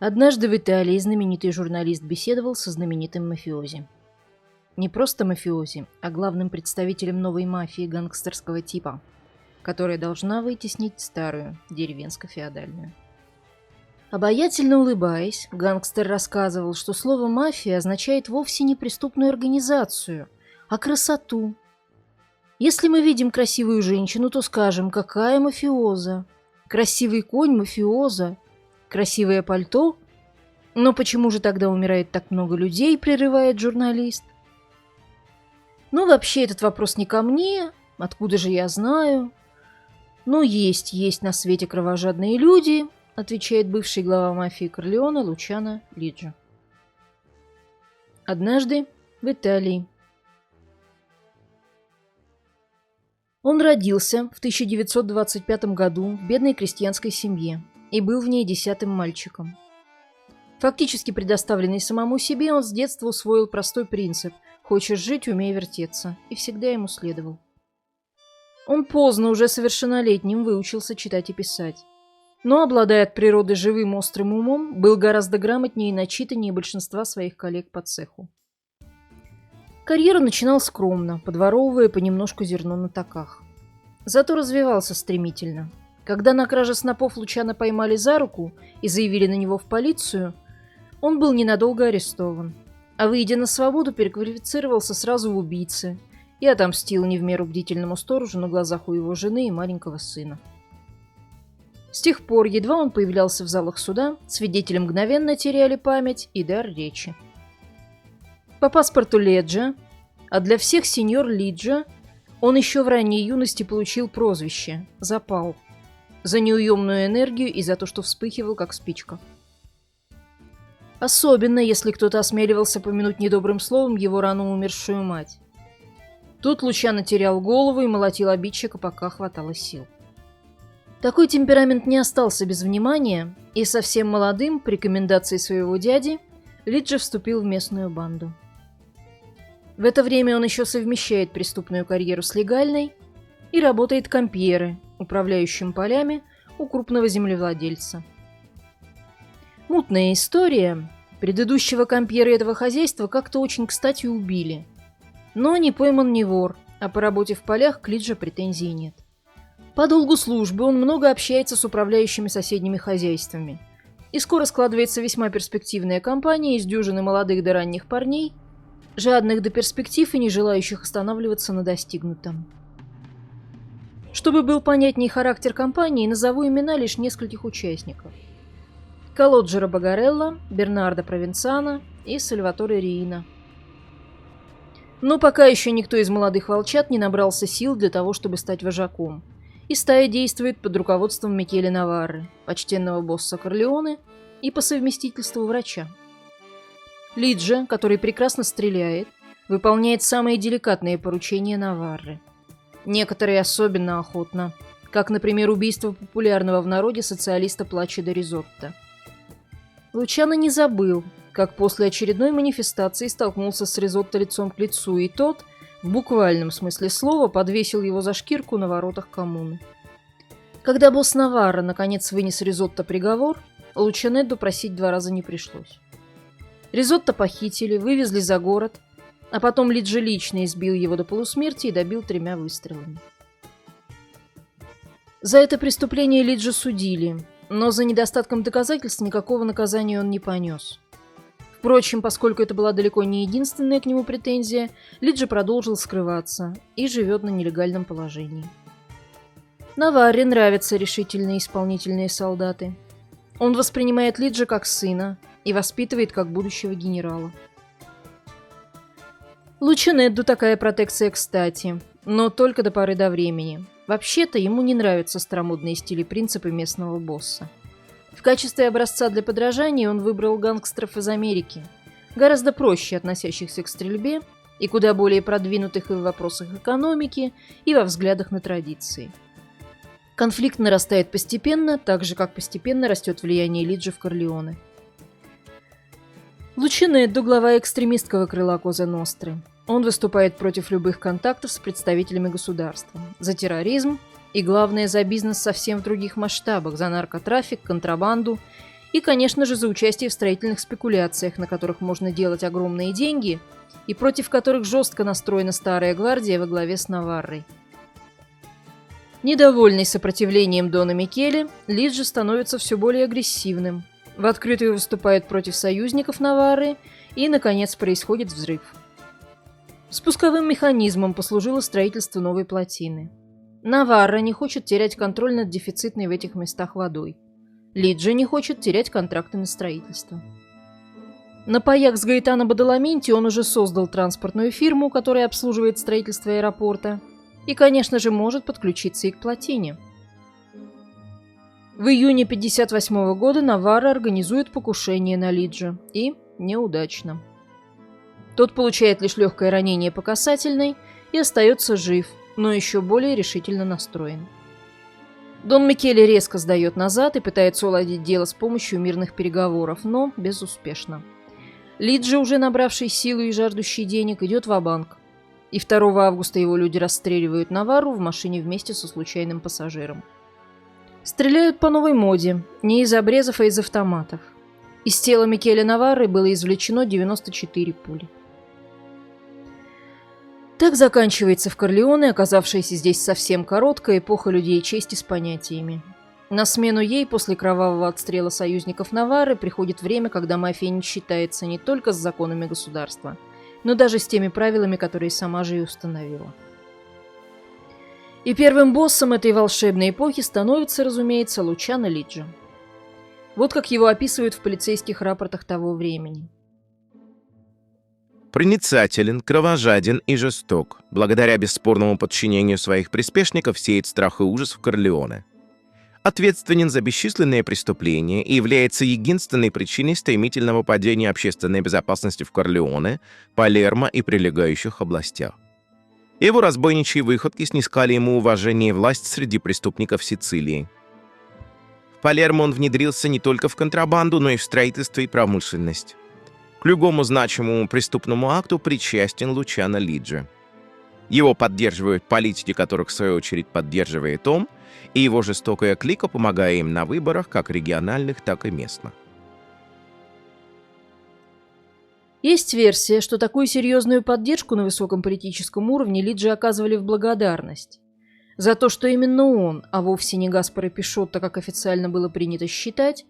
Однажды в Италии знаменитый журналист беседовал со знаменитым мафиози. Не просто мафиози, а главным представителем новой мафии гангстерского типа, которая должна вытеснить старую, деревенско-феодальную. Обаятельно улыбаясь, гангстер рассказывал, что слово «мафия» означает вовсе не преступную организацию, а красоту. Если мы видим красивую женщину, то скажем «какая мафиоза», «красивый конь мафиоза», «красивое пальто». Но почему же тогда умирает так много людей, прерывает журналист? Ну, вообще, этот вопрос не ко мне, откуда же я знаю? Ну, есть на свете кровожадные люди, отвечает бывший глава мафии Корлеоне Лучано Лиджо. Однажды в Италии. Он родился в 1925 году в бедной крестьянской семье и был в ней 10-м мальчиком. Фактически предоставленный самому себе, он с детства усвоил простой принцип «хочешь жить, умей вертеться», и всегда ему следовал. Он поздно, уже совершеннолетним, выучился читать и писать. Но, обладая от природы живым острым умом, был гораздо грамотнее и начитаннее большинства своих коллег по цеху. Карьеру начинал скромно, подворовывая понемножку зерно на токах. Зато развивался стремительно. Когда на краже снопов Лучано поймали за руку и заявили на него в полицию, он был ненадолго арестован, а, выйдя на свободу, переквалифицировался сразу в убийцы и отомстил не в меру бдительному сторожу на глазах у его жены и маленького сына. С тех пор, едва он появлялся в залах суда, свидетели мгновенно теряли память и дар речи. По паспорту Леджа, а для всех сеньор Лиджо, он еще в ранней юности получил прозвище «Запал» за неуемную энергию и за то, что вспыхивал, как спичка. Особенно, если кто-то осмеливался помянуть недобрым словом его рано умершую мать. Тут Лучано терял голову и молотил обидчика, пока хватало сил. Такой темперамент не остался без внимания, и совсем молодым, по рекомендации своего дяди, Лиджо вступил в местную банду. В это время он еще совмещает преступную карьеру с легальной и работает кампьере, управляющим полями у крупного землевладельца. Мутная история. Предыдущего кампьера этого хозяйства как-то очень кстати убили. Но не пойман не вор, а по работе в полях к Лиджо претензий нет. По долгу службы он много общается с управляющими соседними хозяйствами. И скоро складывается весьма перспективная компания из дюжины молодых до ранних парней, жадных до перспектив и не желающих останавливаться на достигнутом. Чтобы был понятней характер компании, назову имена лишь нескольких участников. Калоджеро Багарелло, Бернардо Провенцано и Сальваторе Риина. Но пока еще никто из молодых волчат не набрался сил для того, чтобы стать вожаком. И стая действует под руководством Микеле Наварры, почтенного босса Корлеоне и по совместительству врача. Лиджо, который прекрасно стреляет, выполняет самые деликатные поручения Наварры. Некоторые особенно охотно, как, например, убийство популярного в народе социалиста Плачидо Ризотто. Лучано не забыл, как после очередной манифестации столкнулся с Ризотто лицом к лицу, и тот, в буквальном смысле слова, подвесил его за шкирку на воротах коммуны. Когда босс Наварра наконец вынес Ризотто приговор, Лучанедду просить 2 раза не пришлось. Ризотто похитили, вывезли за город, а потом Лиджо лично избил его до полусмерти и добил 3 выстрелами. За это преступление Лиджо судили, но за недостатком доказательств никакого наказания он не понес. Впрочем, поскольку это была далеко не единственная к нему претензия, Лиджо продолжил скрываться и живет на нелегальном положении. Наварре нравятся решительные исполнительные солдаты. Он воспринимает Лиджо как сына и воспитывает как будущего генерала. Лучанедду такая протекция кстати, но только до поры до времени. Вообще-то ему не нравятся старомодные стили и принципы местного босса. В качестве образца для подражания он выбрал гангстеров из Америки, гораздо проще относящихся к стрельбе и куда более продвинутых и в вопросах экономики, и во взглядах на традиции. Конфликт нарастает постепенно, так же, как постепенно растет влияние Лиджо в Корлеоне. Лучанедду – глава экстремистского крыла Коза Ностры. Он выступает против любых контактов с представителями государства, за терроризм и, главное, за бизнес совсем в других масштабах, за наркотрафик, контрабанду И, конечно же, за участие в строительных спекуляциях, на которых можно делать огромные деньги, и против которых жестко настроена старая гвардия во главе с Наваррой. Недовольный сопротивлением Дона Микеле, Лиджи становится все более агрессивным. В открытую выступает против союзников Наварры, и, наконец, происходит взрыв. Спусковым механизмом послужило строительство новой плотины. Наварра не хочет терять контроль над дефицитной в этих местах водой. Лиджи не хочет терять контракты на строительство. На паях с Гаэтано Бадаламенти он уже создал транспортную фирму, которая обслуживает строительство аэропорта, и, конечно же, может подключиться и к плотине. В июне 1958 года Наварра организует покушение на Лиджи, и неудачно. Тот получает лишь легкое ранение по касательной и остается жив, но еще более решительно настроен. Дон Микеле резко сдает назад и пытается уладить дело с помощью мирных переговоров, но безуспешно. Лиджи, уже набравший силу и жаждущий денег, идет ва-банк. И 2 августа его люди расстреливают Наварру в машине вместе со случайным пассажиром. Стреляют по новой моде, не из обрезов, а из автоматов. Из тела Микеле Наварры было извлечено 94 пули. Так заканчивается в Корлеоне оказавшаяся здесь совсем короткая эпоха людей чести с понятиями. На смену ей после кровавого отстрела союзников Наварры приходит время, когда мафия не считается не только с законами государства, но даже с теми правилами, которые сама же и установила. И первым боссом этой волшебной эпохи становится, разумеется, Лучано Лиджи. Вот как его описывают в полицейских рапортах того времени. Проницателен, кровожаден и жесток. Благодаря бесспорному подчинению своих приспешников сеет страх и ужас в Корлеоне. Ответственен за бесчисленные преступления и является единственной причиной стремительного падения общественной безопасности в Корлеоне, Палермо и прилегающих областях. Его разбойничьи выходки снискали ему уважение и власть среди преступников Сицилии. В Палермо он внедрился не только в контрабанду, но и в строительство и промышленность. К любому значимому преступному акту причастен Лучано Лиджи. Его поддерживают политики, которых в свою очередь поддерживает он, и его жестокая клика, помогая им на выборах, как региональных, так и местных. Есть версия, что такую серьезную поддержку на высоком политическом уровне Лиджи оказывали в благодарность. За то, что именно он, а вовсе не Гаспаро Пишотто, как официально было принято считать,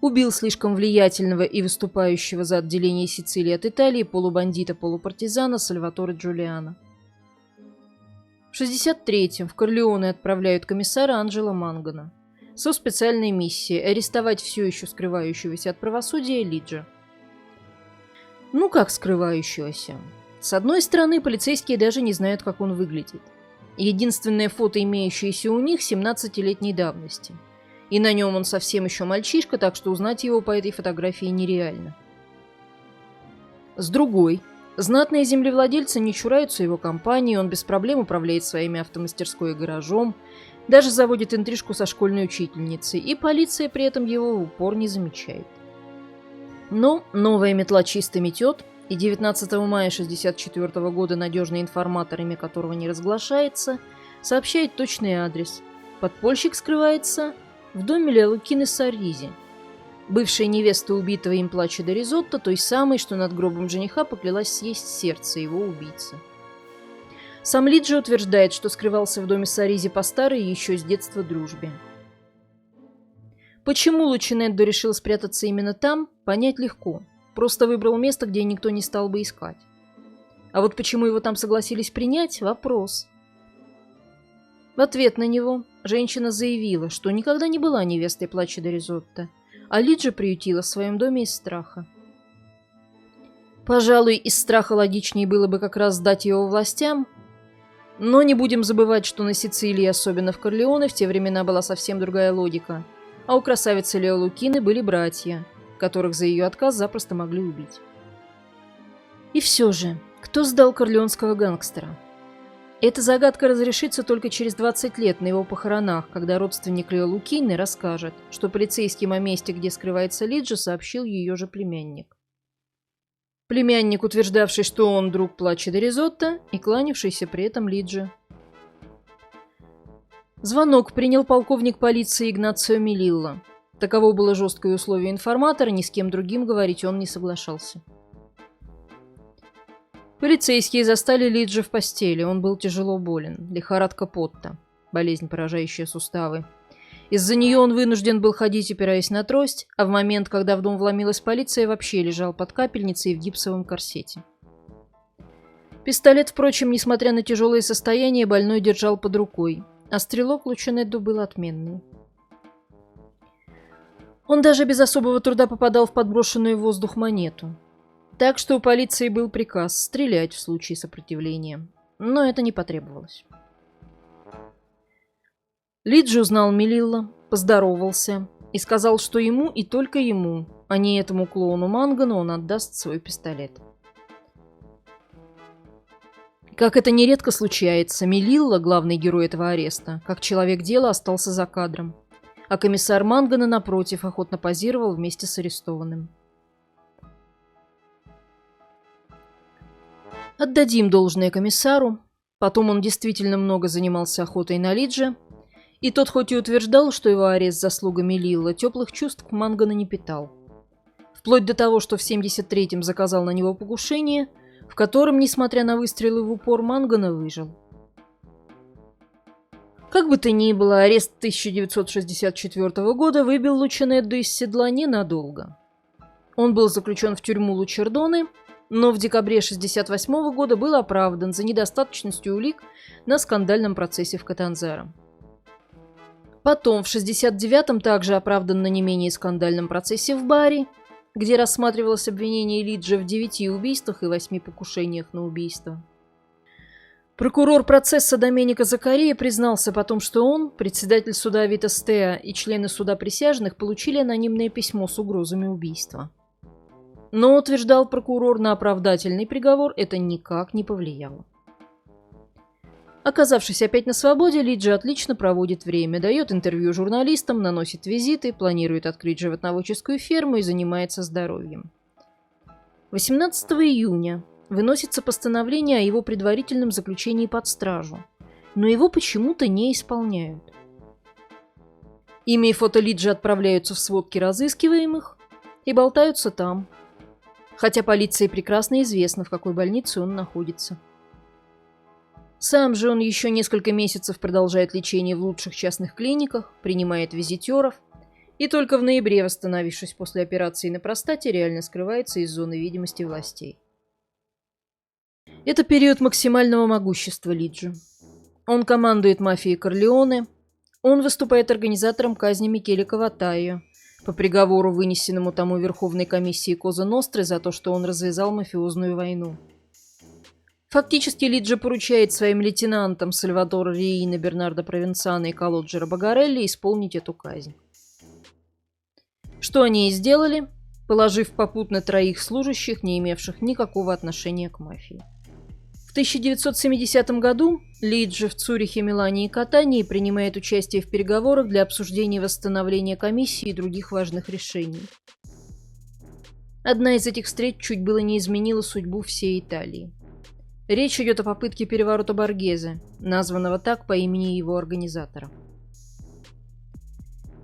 убил слишком влиятельного и выступающего за отделение Сицилии от Италии полубандита-полупартизана Сальваторе Джулиано. В 1963-м в Корлеоне отправляют комиссара Анджело Мангано со специальной миссией арестовать все еще скрывающегося от правосудия Лиджи. Ну как скрывающегося? С одной стороны, полицейские даже не знают, как он выглядит. Единственное фото, имеющееся у них, 17-летней давности. И на нем он совсем еще мальчишка, так что узнать его по этой фотографии нереально. С другой, знатные землевладельцы не чураются его компании, он без проблем управляет своими автомастерской и гаражом, даже заводит интрижку со школьной учительницей, и полиция при этом его в упор не замечает. Но новая метла чисто метет, и 19 мая 1964 года надежный информатор, имя которого не разглашается, сообщает точный адрес. Подпольщик скрывается в доме Леолукины Сарризи, бывшая невеста убитого им Плачедо Ризотто, той самой, что над гробом жениха поклялась съесть сердце его убийцы. Сам Лиджи утверждает, что скрывался в доме Сарризи по старой еще с детства дружбе. Почему Лучинеддо решил спрятаться именно там, понять легко. Просто выбрал место, где никто не стал бы искать. А вот почему его там согласились принять – вопрос. В ответ на него женщина заявила, что никогда не была невестой Плачедо Ризотто, а Лиджи приютила в своем доме из страха. Пожалуй, из страха логичнее было бы как раз сдать его властям, но не будем забывать, что на Сицилии, особенно в Корлеоне, в те времена была совсем другая логика, а у красавицы Леолукины были братья, которых за ее отказ запросто могли убить. И все же, кто сдал корлеонского гангстера? Эта загадка разрешится только через 20 лет на его похоронах, когда родственник Леолукины расскажет, что полицейским о месте, где скрывается Лиджи, сообщил ее же племянник. Племянник, утверждавший, что он друг Плачедо Ризотто и кланявшийся при этом Лиджи. Звонок принял полковник полиции Игнацио Мелилла. Таково было жесткое условие информатора, ни с кем другим говорить он не соглашался. Полицейские застали Лиджа в постели, он был тяжело болен, лихорадка Потта, болезнь, поражающая суставы. Из-за нее он вынужден был ходить, опираясь на трость, а в момент, когда в дом вломилась полиция, вообще лежал под капельницей и в гипсовом корсете. Пистолет, впрочем, несмотря на тяжелое состояние, больной держал под рукой, а стрелок Лучанедду был отменный. Он даже без особого труда попадал в подброшенную в воздух монету. Так что у полиции был приказ стрелять в случае сопротивления. Но это не потребовалось. Лиджи узнал Мелилла, поздоровался и сказал, что ему и только ему, а не этому клоуну Мангану, он отдаст свой пистолет. Как это нередко случается, Мелилла, главный герой этого ареста, как человек дела, остался за кадром, а комиссар Мангана, напротив, охотно позировал вместе с арестованным. Отдадим должное комиссару, потом он действительно много занимался охотой на Лиджа, и тот хоть и утверждал, что его арест заслуга Мелилла, теплых чувств к Мангану не питал. Вплоть до того, что в 73-м заказал на него покушение, в котором, несмотря на выстрелы в упор, Мангана выжил. Как бы то ни было, арест 1964 года выбил Лучанедду из седла ненадолго. Он был заключен в тюрьму Лучердоне, но в декабре 1968 года был оправдан за недостаточностью улик на скандальном процессе в Катанзаро. Потом в 1969-м также оправдан на не менее скандальном процессе в Бари, где рассматривалось обвинение Лиджа в 9 убийствах и 8 покушениях на убийство. Прокурор процесса Доменика Закария признался потом, что он, председатель суда Витас Теа и члены суда присяжных получили анонимное письмо с угрозами убийства. Но, утверждал прокурор, на оправдательный приговор это никак не повлияло. Оказавшись опять на свободе, Лиджи отлично проводит время, дает интервью журналистам, наносит визиты, планирует открыть животноводческую ферму и занимается здоровьем. 18 июня выносится постановление о его предварительном заключении под стражу, но его почему-то не исполняют. Имя и фото Лиджи отправляются в сводки разыскиваемых и болтаются там, хотя полиции прекрасно известно, в какой больнице он находится. Сам же он еще несколько месяцев продолжает лечение в лучших частных клиниках, принимает визитеров и только в ноябре, восстановившись после операции на простате, реально скрывается из зоны видимости властей. Это период максимального могущества Лиджи. Он командует мафией Корлеоне, он выступает организатором казни Микеле Каватайо по приговору, вынесенному тому Верховной комиссией Коза Ностры за то, что он развязал мафиозную войну. Фактически Лиджи поручает своим лейтенантам Сальваторо Риина, Бернардо Провенцано и Калоджеро Багарелли исполнить эту казнь. Что они и сделали, положив попутно 3 служащих, не имевших никакого отношения к мафии. В 1970 году Лиджи в Цюрихе, Милане и Катании принимает участие в переговорах для обсуждения восстановления комиссии и других важных решений. Одна из этих встреч чуть было не изменила судьбу всей Италии. Речь идет о попытке переворота Боргезе, названного так по имени его организатора.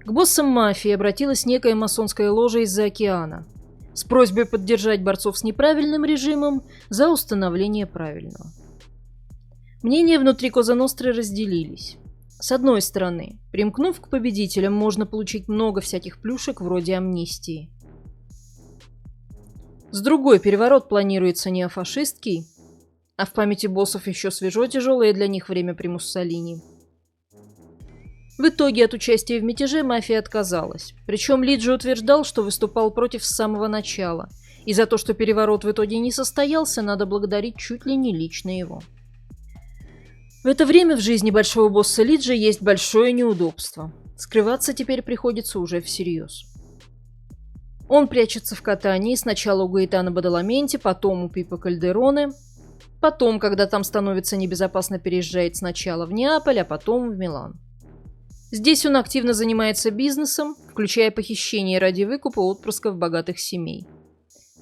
К боссам мафии обратилась некая масонская ложа из-за океана с просьбой поддержать борцов с неправильным режимом за установление правильного. Мнения внутри Коза Ностры разделились. С одной стороны, примкнув к победителям, можно получить много всяких плюшек вроде амнистии. С другой, переворот планируется неофашистский, а в памяти боссов еще свежо тяжелое для них время при Муссолини. В итоге от участия в мятеже мафия отказалась. Причем Лиджи утверждал, что выступал против с самого начала, и за то, что переворот в итоге не состоялся, надо благодарить чуть ли не лично его. В это время в жизни большого босса Лиджи есть большое неудобство. Скрываться теперь приходится уже всерьез. Он прячется в Катании, сначала у Гаэтано Бадаламенти, потом у Пипо Кальдероне, потом, когда там становится небезопасно, переезжает сначала в Неаполь, а потом в Милан. Здесь он активно занимается бизнесом, включая похищение ради выкупа отпрысков богатых семей.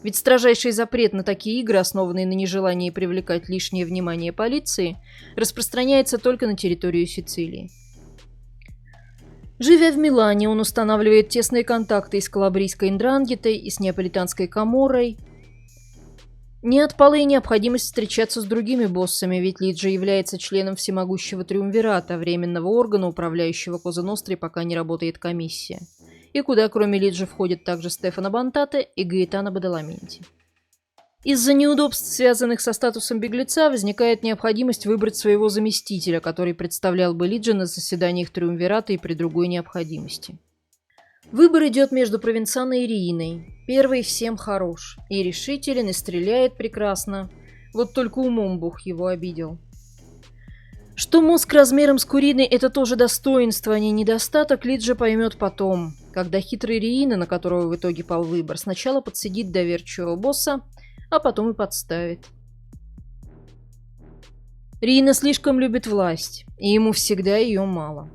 Ведь строжайший запрет на такие игры, основанные на нежелании привлекать лишнее внимание полиции, распространяется только на территорию Сицилии. Живя в Милане, он устанавливает тесные контакты и с калабрийской Ндрангетой, и с неаполитанской Каморрой. Не отпала и необходимость встречаться с другими боссами, ведь Лиджи является членом всемогущего триумвирата, временного органа, управляющего Коза Нострой, пока не работает комиссия, и куда кроме Лиджи входят также Стефано Бонтате и Гаэтано Бадаламенти. Из-за неудобств, связанных со статусом беглеца, возникает необходимость выбрать своего заместителя, который представлял бы Лиджи на заседаниях триумвирата и при другой необходимости. Выбор идет между Провенцано и Рииной. Первый всем хорош, и решителен, и стреляет прекрасно. Вот только умом Бог его обидел. Что мозг размером с куриный – это тоже достоинство, а не недостаток, Лиджи поймет потом, когда хитрый Риина, на которого в итоге пал выбор, сначала подсидит доверчивого босса, а потом и подставит. Риина слишком любит власть, и ему всегда ее мало.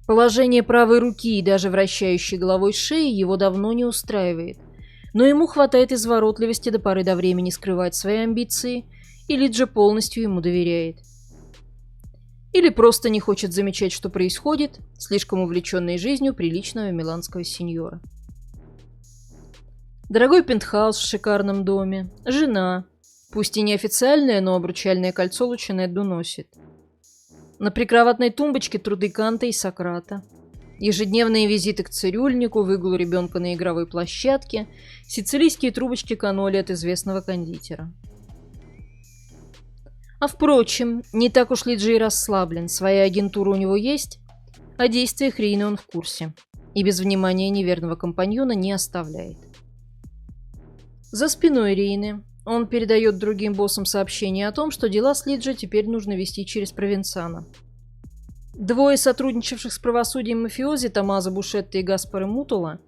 Положение правой руки и даже вращающей головой шеи его давно не устраивает, но ему хватает изворотливости до поры до времени скрывать свои амбиции, и Лиджи полностью ему доверяет. Или просто не хочет замечать, что происходит, слишком увлеченный жизнью приличного миланского сеньора. Дорогой пентхаус в шикарном доме, жена, пусть и неофициальное, но обручальное кольцо Лучинедду носит. На прикроватной тумбочке труды Канта и Сократа. Ежедневные визиты к цирюльнику, выгул ребенка на игровой площадке, сицилийские трубочки каноли от известного кондитера. А впрочем, не так уж Лиджи и расслаблен, своя агентура у него есть, о действиях Риины он в курсе, и без внимания неверного компаньона не оставляет. За спиной Риины он передает другим боссам сообщение о том, что дела с Лиджи теперь нужно вести через Провенцано. Двое сотрудничавших с правосудием мафиози, Томмазо Бушетто и Гаспаро Мутола,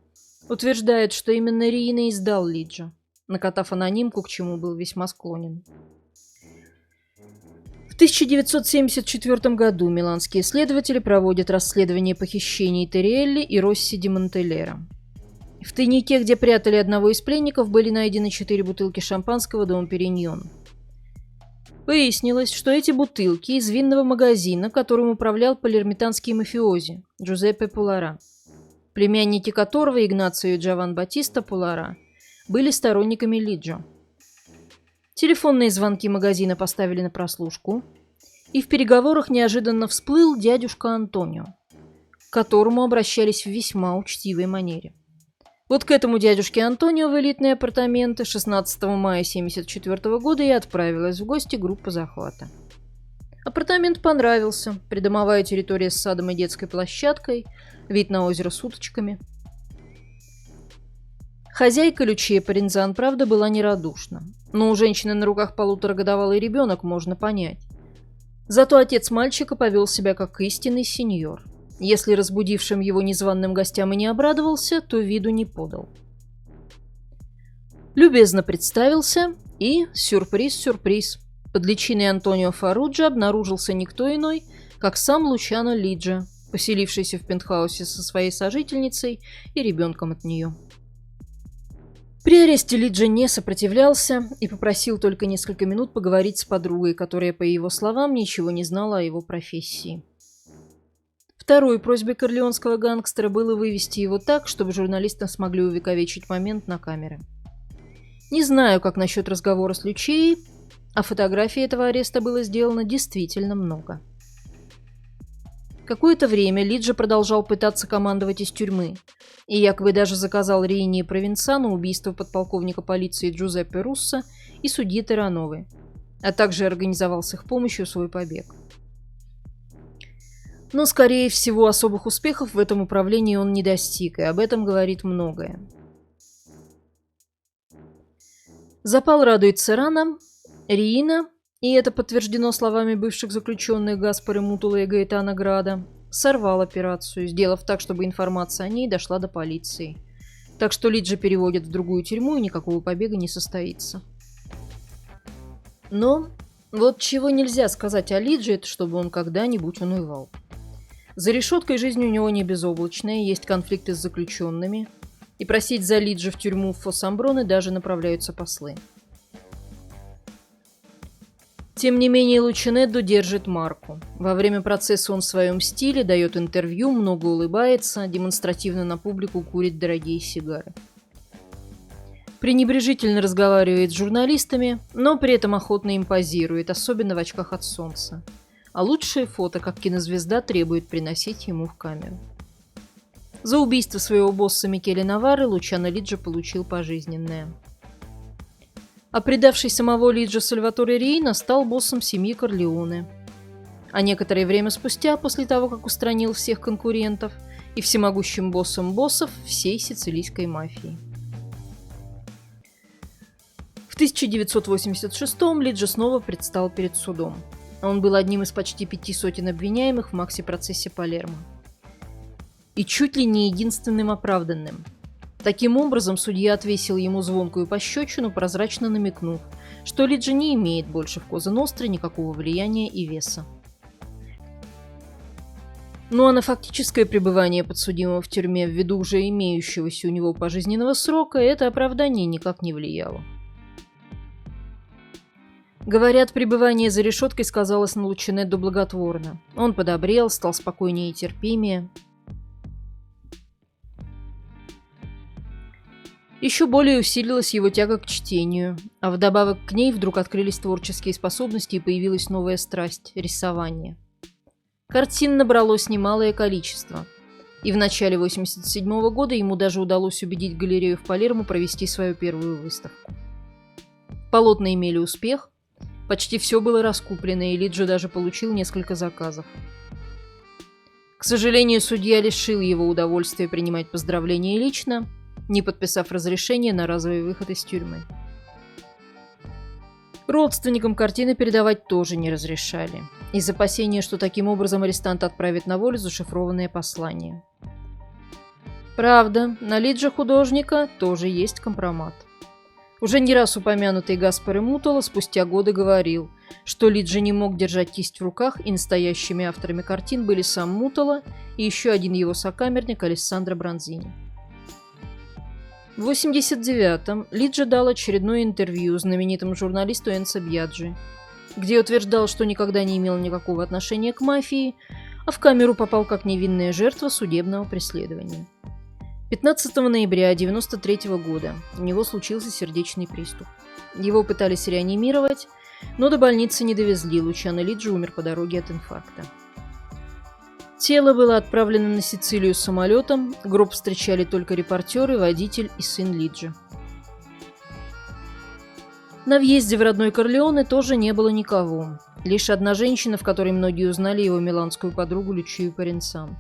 утверждают, что именно Риина издал Лиджи, накатав анонимку, к чему был весьма склонен. В 1974 году миланские следователи проводят расследование похищений Терриэлли и Росси ди Монтеллера. В тайнике, где прятали одного из пленников, были найдены 4 бутылки шампанского Дом Периньон. Выяснилось, что эти бутылки из винного магазина, которым управлял палермитанский мафиози Джузеппе Пулара, племянники которого, Игнацио и Джован Батиста Пулара, были сторонниками Лиджи. Телефонные звонки магазина поставили на прослушку, и в переговорах неожиданно всплыл дядюшка Антонио, к которому обращались в весьма учтивой манере. Вот к этому дядюшке Антонио в элитные апартаменты 16 мая 1974 года и отправилась в гости группа захвата. Апартамент понравился, придомовая территория с садом и детской площадкой, вид на озеро с уточками. Хозяйка Лючия Парензан, правда, была нерадушна, но у женщины на руках полуторагодовалый ребенок можно понять. Зато отец мальчика повел себя как истинный сеньор. Если разбудившим его незваным гостям и не обрадовался, то виду не подал. Любезно представился и, сюрприз-сюрприз, под личиной Антонио Фаруджи обнаружился никто иной, как сам Лучано Лиджи, поселившийся в пентхаусе со своей сожительницей и ребенком от нее. При аресте Лиджи не сопротивлялся и попросил только несколько минут поговорить с подругой, которая, по его словам, ничего не знала о его профессии. Второй просьбой корлеонского гангстера было вывести его так, чтобы журналисты смогли увековечить момент на камеры. Не знаю, как насчет разговора с Лючией, а фотографий этого ареста было сделано действительно много. Какое-то время Лиджи продолжал пытаться командовать из тюрьмы, и якобы даже заказал Риине и Провенцано убийство подполковника полиции Джузеппе Руссо и судьи Террановы, а также организовал с их помощью свой побег. Но, скорее всего, особых успехов в этом управлении он не достиг, и об этом говорит многое. Запал радует Церано, Риина, и это подтверждено словами бывших заключенных Гаспаро Мутола и Гаэтано Града, сорвал операцию, сделав так, чтобы информация о ней дошла до полиции. Так что Лиджи переводят в другую тюрьму, и никакого побега не состоится. Но вот чего нельзя сказать о Лиджи, это чтобы он когда-нибудь унывал. За решеткой жизнь у него не безоблачная, есть конфликты с заключенными, и просить за Лиджи в тюрьму в Фоссамброне даже направляются послы. Тем не менее, Лучинеддо держит марку. Во время процесса он в своем стиле дает интервью, много улыбается, демонстративно на публику курит дорогие сигары. Пренебрежительно разговаривает с журналистами, но при этом охотно им позирует, особенно в очках от солнца. А лучшие фото, как кинозвезда, требует приносить ему в камеру. За убийство своего босса Микеле Наварры Лучано Лиджи получил пожизненное. А предавший самого Лиджи Сальваторе Риина стал боссом семьи Корлеоне. А некоторое время спустя, после того, как устранил всех конкурентов, и всемогущим боссом боссов всей сицилийской мафии. В 1986-м Лиджи снова предстал перед судом. Он был одним из почти 500 обвиняемых в макси-процессе Палермо. И чуть ли не единственным оправданным. Таким образом, судья отвесил ему звонкую пощечину, прозрачно намекнув, что Лиджи не имеет больше в Коза Ностре никакого влияния и веса. Ну а на фактическое пребывание подсудимого в тюрьме ввиду уже имеющегося у него пожизненного срока это оправдание никак не влияло. Говорят, пребывание за решеткой сказалось на Лучинеддо благотворно. Он подобрел, стал спокойнее и терпимее. Еще более усилилась его тяга к чтению, а вдобавок к ней вдруг открылись творческие способности и появилась новая страсть – рисование. Картин набралось немалое количество, и в начале 1987 года ему даже удалось убедить галерею в Палермо провести свою первую выставку. Полотна имели успех, почти все было раскуплено, и Лиджи даже получил несколько заказов. К сожалению, судья лишил его удовольствия принимать поздравления лично, не подписав разрешение на разовый выход из тюрьмы. Родственникам картины передавать тоже не разрешали, из опасения, что таким образом арестант отправит на волю зашифрованное послание. Правда, на Лиджи художника тоже есть компромат. Уже не раз упомянутый Гаспаро Мутола спустя годы говорил, что Лиджи не мог держать кисть в руках, и настоящими авторами картин были сам Мутола и еще один его сокамерник Алессандро Бронзини. В 1989-м Лиджи дал очередное интервью знаменитому журналисту Энцо Бьяджи, где утверждал, что никогда не имел никакого отношения к мафии, а в камеру попал как невинная жертва судебного преследования. 15 ноября 1993 года у него случился сердечный приступ. Его пытались реанимировать, но до больницы не довезли, Лучано Лиджи умер по дороге от инфаркта. Тело было отправлено на Сицилию самолетом, гроб встречали только репортеры, водитель и сын Лиджи. На въезде в родной Корлеоне тоже не было никого, лишь одна женщина, в которой многие узнали его миланскую подругу Лючию Паренцан.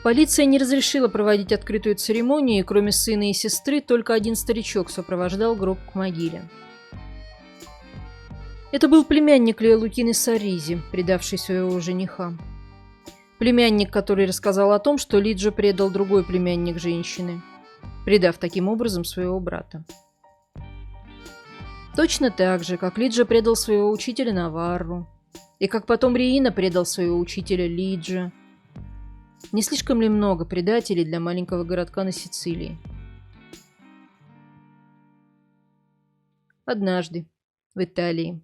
Полиция не разрешила проводить открытую церемонию, и кроме сына и сестры только один старичок сопровождал гроб к могиле. Это был племянник Лукины Сарризи, предавший своего жениха. Племянник, который рассказал о том, что Лиджи предал другой племянник женщины, предав таким образом своего брата. Точно так же, как Лиджи предал своего учителя Наварру, и как потом Риина предал своего учителя Лиджи. Не слишком ли много предателей для маленького городка на Сицилии? Однажды в Италии.